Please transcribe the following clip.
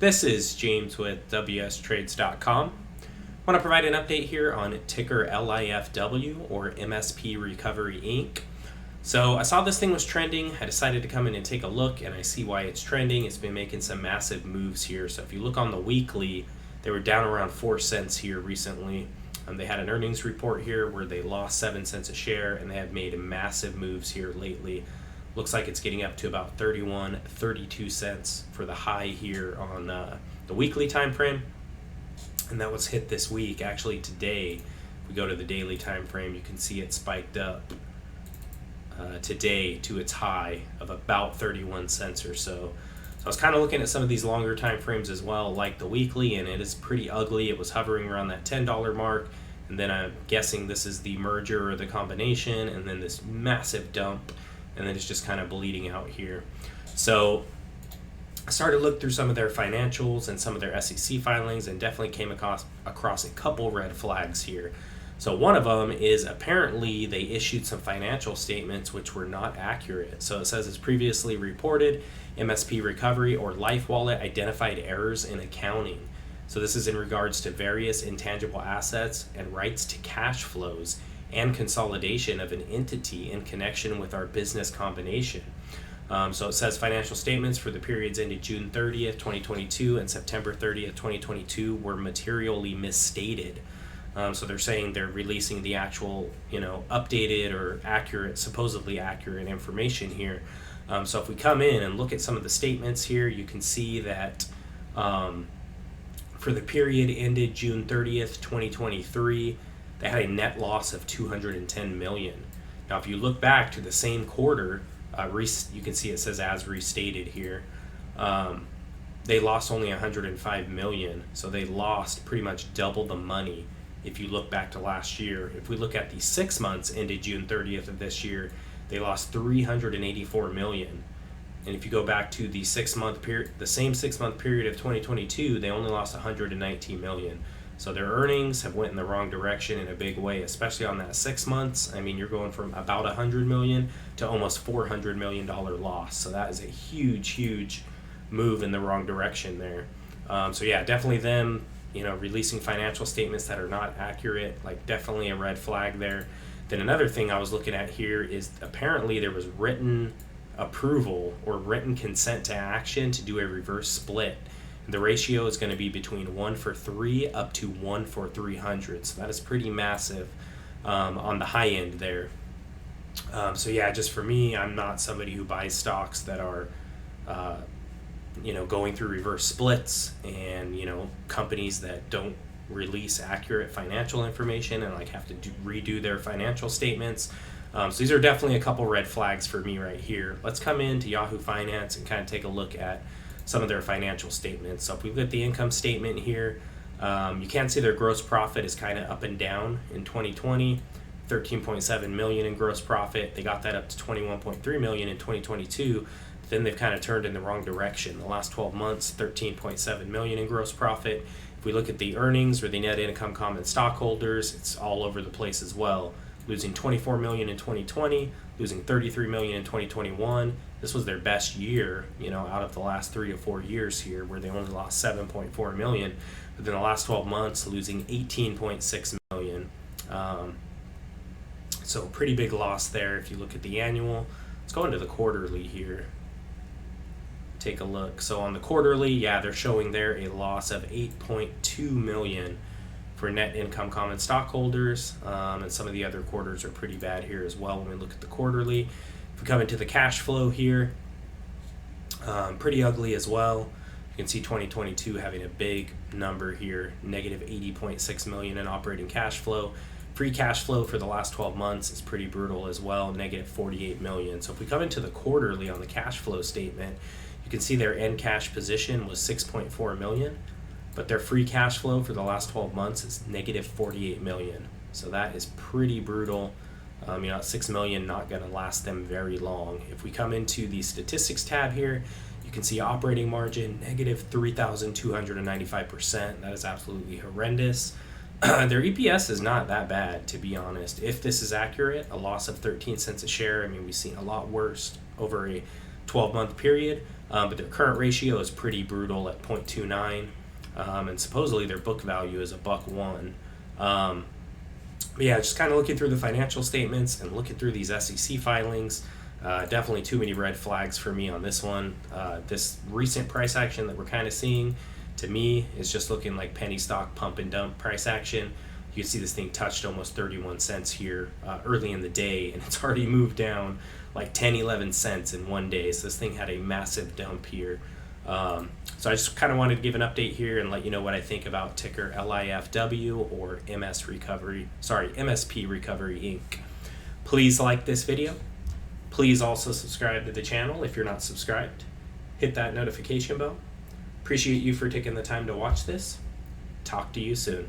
This is James with WSTrades.com. I want to provide an update here on ticker LIFW or MSP Recovery Inc. So I saw this thing was trending. I decided to come in and take a look, and I see why it's trending. It's been making some massive moves here. So if you look on the weekly, they were down around 4 cents here recently. They had an earnings report here where they lost 7 cents a share, and they have made massive moves here lately. Looks like it's getting up to about 31, 32 cents for the high here on the weekly time frame. And that was hit this week. Actually today, if we go to the daily time frame, you can see it spiked up today to its high of about 31 cents or so. So I was kind of looking at some of these longer time frames as well, like the weekly, and it is pretty ugly. It was hovering around that $10 mark, and then I'm guessing this is the merger or the combination, and then this massive dump, and then it's just kind of bleeding out here. So I started to look through some of their financials and some of their SEC filings, and definitely came across a couple red flags here. So one of them is apparently they issued some financial statements which were not accurate. So it says, as previously reported, MSP Recovery or LifeWallet identified errors in accounting. So this is in regards to various intangible assets and rights to cash flows and consolidation of an entity in connection with our business combination. So it says financial statements for the periods ended June 30th, 2022 and September 30th, 2022 were materially misstated. So they're saying they're releasing the actual, updated or accurate, supposedly accurate information here. So if we come in and look at some of the statements here, you can see that for the period ended June 30th, 2023, they had a net loss of $210 million. Now, if you look back to the same quarter, you can see it says as restated here. They lost only $105 million, so they lost pretty much double the money if you look back to last year. If we look at the 6 months ended June 30th of this year, they lost $384 million. And if you go back to the 6 month period, the same 6 month period of 2022, they only lost $119 million. So their earnings have went in the wrong direction in a big way, especially on that 6 months. I mean, you're going from about $100 million to almost $400 million loss. So that is a huge move in the wrong direction there. So yeah, definitely them, releasing financial statements that are not accurate, like definitely a red flag there. Then another thing I was looking at here is apparently there was written approval or written consent to action to do a reverse split. The ratio is going to be between 1-for-3 up to 1-for-300. So that is pretty massive on the high end there. So yeah, just for me, I'm not somebody who buys stocks that are, going through reverse splits and, companies that don't release accurate financial information and have to redo their financial statements. So these are definitely a couple red flags for me right here. Let's come into Yahoo Finance and kind of take a look at some of their financial statements. So if we look at the income statement here, you can see their gross profit is kind of up and down in 2020, 13.7 million in gross profit. They got that up to 21.3 million in 2022. Then they've kind of turned in the wrong direction. The last 12 months, 13.7 million in gross profit. If we look at the earnings or the net income common stockholders, it's all over the place as well. Losing 24 million in 2020, losing 33 million in 2021. This was their best year, out of the last 3 to 4 years here, where they only lost 7.4 million. But then the last 12 months, losing 18.6 million. So pretty big loss there. If you look at the annual, let's go into the quarterly here. Take a look. So on the quarterly, they're showing there a loss of 8.2 million for net income common stockholders, and some of the other quarters are pretty bad here as well when we look at the quarterly. If we come into the cash flow here, pretty ugly as well. You can see 2022 having a big number here, negative 80.6 million in operating cash flow. Free cash flow for the last 12 months is pretty brutal as well, negative 48 million. So if we come into the quarterly on the cash flow statement, you can see their end cash position was 6.4 million. But their free cash flow for the last 12 months is negative 48 million. So that is pretty brutal. 6 million not going to last them very long. If we come into the statistics tab here, you can see operating margin, negative 3,295%. That is absolutely horrendous. Their EPS is not that bad, to be honest. If this is accurate, a loss of 13 cents a share. I mean, we've seen a lot worse over a 12-month period. but their current ratio is pretty brutal at 0.29, and supposedly their book value is $1.01. But yeah, just kind of looking through the financial statements and looking through these SEC filings. Definitely too many red flags for me on this one. This recent price action that we're kind of seeing, to me, is just looking like penny stock pump and dump price action. You can see this thing touched almost 31 cents here early in the day, and it's already moved down like 10, 11 cents in one day. So this thing had a massive dump here. So I just kind of wanted to give an update here and let you know what I think about ticker LIFW or MSP Recovery Inc. Please like this video. Please also subscribe to the channel if you're not subscribed. Hit that notification bell. Appreciate you for taking the time to watch this. Talk to you soon.